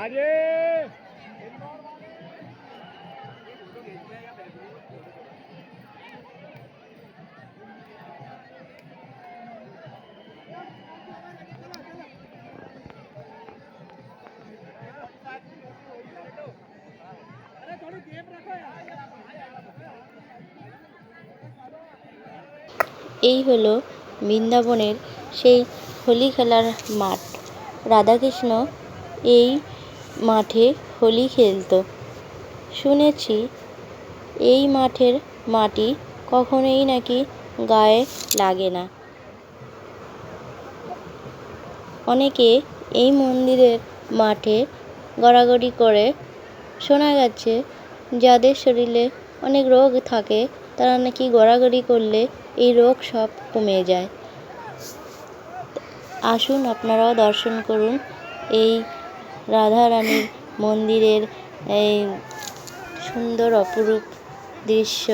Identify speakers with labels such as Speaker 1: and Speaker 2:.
Speaker 1: আরে
Speaker 2: এই হলো বৃন্দাবনের সেই হোলি খেলার মাঠ। রাধাকৃষ্ণ এই মাঠে হোলি খেলতো। শুনেছি এই মাঠের মাটি কখনোই নাকি গায়ে লাগে না। অনেকে এই মন্দিরের মাঠে গড়াগড়ি করে। শোনা গেছে যাদের শরীরে অনেক রোগ থাকে তারা নাকি গড়াগড়ি করলে এই রোগ সব কমে যায়। আসুন আপনারাও দর্শন করুন এই রাধারানীর মন্দিরের এই সুন্দর অপরূপ দৃশ্য।